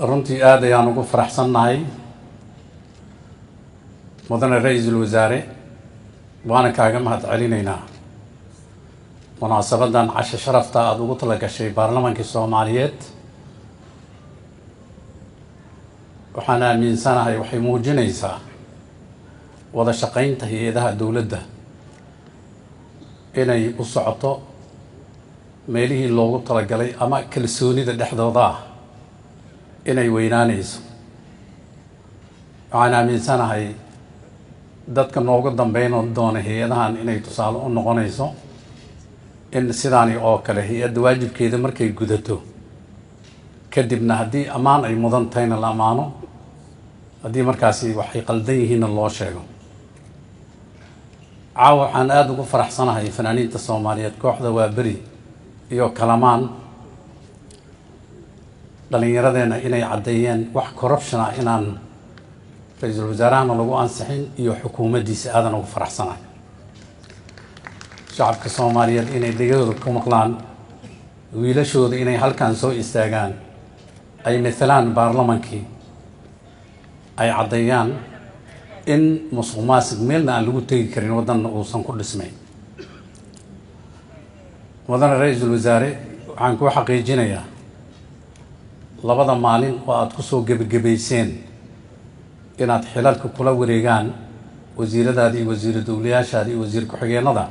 runtii aad ayaan ugu faraxsannahay mudane ra'iisul wasaare waana kaaga mahadcelinaynaa munaasabadan casho sharafta aad ugu tala gashay baarlamaanka Soomaaliyeed. waxaan aaminsanahay waxay muujinaysaa wada shaqaynta hay'adaha dawladda inay u socoto meelihii loogu talagalay ama kalsoonida dhexdooda ah inay weynaanayso. waxaan aaminsanahay dadka noogu dambeyn doona hay'adahan inay tusaale u noqonayso in sidaani oo kale hay'adda waajibkeeda markay gudato kadibna haddii ammaan ay mudan tahayna la amaano, haddii markaasi waxay qaldan yihiinna loo sheego. caawa waxaan aad ugu faraxsanahay fanaaniinta Soomaaliyeed kooxda Waaberi iyo Kalamaan dhalinyaradeenna inay caddeeyeen wax corruption ah inaan ra'iisul wasaarahana lagu ansixin iyo xukuumaddiisa aadan ugu faraxsanahay. shacabka Soomaaliyeed inay dhegahooda ku maqlaan wiilashooda inay halkan soo istaagaan ay matalaan baarlamaankii ay caddeeyaan in musuqmaasuq meelna aan lagu tegi karin waddanna uusan ku dhismayn. mudane ra'iisul wasaare waxaan ku xaqiijinayaa labada maalin oo aad ku soo gebagabayseen inaad xilalka kula wareegaan wasiiradaada iyo wasiir dawlayaashaada iyo wasiir ku-xigeenada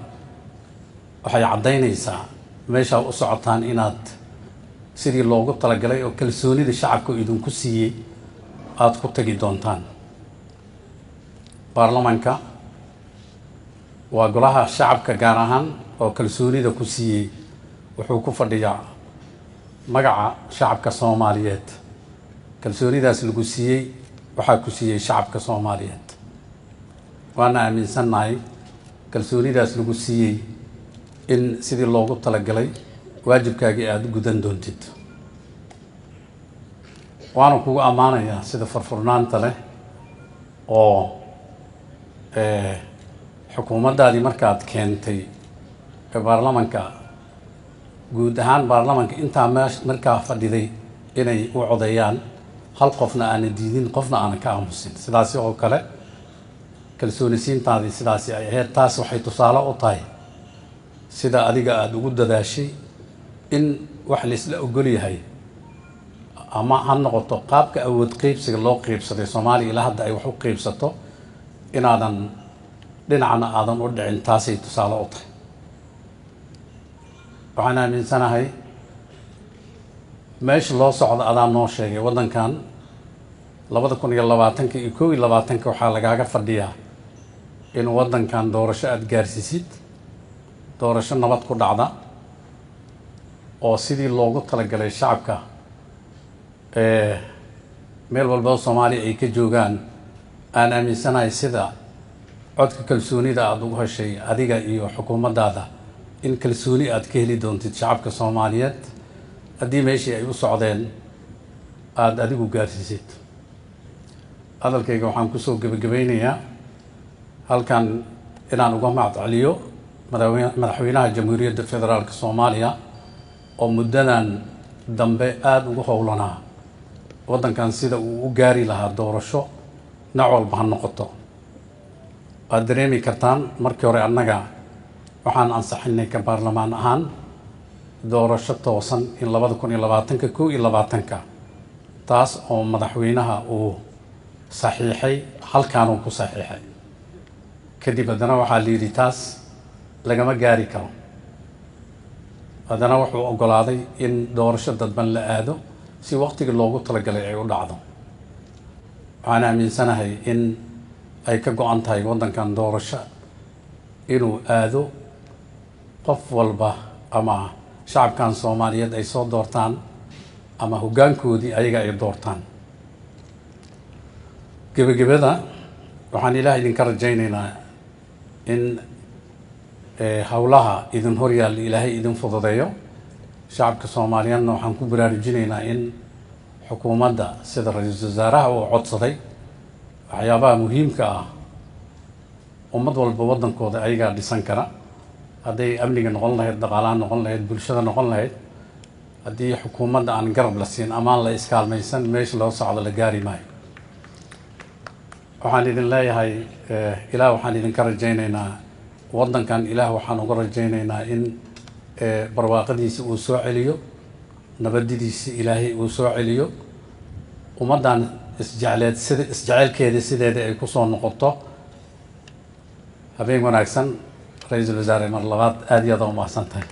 waxay caddaynaysaa meesha u socotaan inaad sidii loogu talagalay oo kalsoonida shacabku idinku siiyey aad ku tagi doontaan. baarlamaanka waa golaha shacabka gaar ahaan oo kalsoonida ku siiyey wuxuu ku fadhiyaa magaca shacabka Soomaaliyeed. kalsoonidaas lagu siiyey waxaa ku siiyey shacabka Soomaaliyeed. waana aaminsannahay kalsoonidaas lagu siiyey in sidii loogu talagalay waajibkaagii aad gudan doontid. waana kugu ammaanayaa sida furfurnaanta leh oo xukuumaddaadii markaad keentay baarlamaanka guud ahaan baarlamaanka intaa markaa fadhiday inay u codeeyaan hal qofna aanan diidin qofna aanan ka aamusin. sidaasi oo kale kalsoonisiintaadii sidaasi ay ahayd. taas waxay tusaale u tahay sida adiga aada ugu dadaashay in wax la isla ogol yahay ama ha noqoto qaabka awood qaybsiga loo qaybsaday Soomaaliya ilaa hadda ay wax u qaybsato inaadan dhinacna aadan u dhicin. taasay tusaale u tahay. waxaan aaminsanahay meesha loo socdo adaa noo sheegay waddankan 2020 iyo 2021 waxaa lagaaga fadhiyaa in waddankan doorasho aad gaarsiisid, doorasho nabad ku dhacda oo sidii loogu talagalay shacabka meel walba oo Soomaaliya ay ka joogaan. aan aaminsanahay sida codka kalsoonida aad ugu heshay adiga iyo xukuumaddaada in kalsooni aad ka heli doontid shacabka Soomaaliyeed haddii meeshii ay u socdeen aad adigu gaarsiisid. hadalkayga waxaan kusoo gebagabaynayaa halkan inaan uga mahadceliyo madaxweynaha jamhuuriyadda federaalka Soomaaliya oo muddadan dambe aad ugu howlanaa waddankan sida uu u gaari lahaa doorasho nooc walba ha noqoto. waad dareemi kartaan markii hore annaga waxaan ansaxinay ka baarlamaan ahaan doorasho toosan in 2020 taas oo madaxweynaha uu saxiixay halkaanuu ku saxiixay. kadib haddana waxaa la yidhi taas lagama gaari karo. haddana wuxuu oggolaaday in doorasho dadban la aado si waqtigii loogu talagalay ay u dhacdo. waxaan aaminsanahay in ay ka go-an tahay waddankan doorasho inuu aado qof walba ama shacabkan Soomaaliyeed ay soo doortaan ama hoggaankoodii ayaga ay doortaan. gebagabada waxaan ilaahay idinka rajaynaynaa in howlaha idin horyaalla ilaahay idin fududeeyo. shacabka Soomaaliyeedna waxaan ku baraarujinaynaa in xukuumadda sida ra'iisul wasaaraha uu codsaday waxyaabaha muhiimka ah ummad walba waddankooda ayagaa dhisan kara. hadday amniga noqon lahayd, dhaqaalaha noqon lahayd, bulshada noqon lahayd, haddii xukuumadda aan garab la siin amaan la iskaalmaysan meesha loo socdo la gaari maayo. waxaan idin leeyahay ilaah waxaan idinka rajaynaynaa waddankan, ilaah waxaan uga rajaynaynaa in barwaaqadiisa uu soo celiyo, nabadidiisa ilaahay uu soo celiyo, ummaddan isjeceelkeeda sideeda ay ku soo noqoto. habeen wanaagsan. ra-iisul wasaare mar labaad aad iyo aad u mahadsantahay.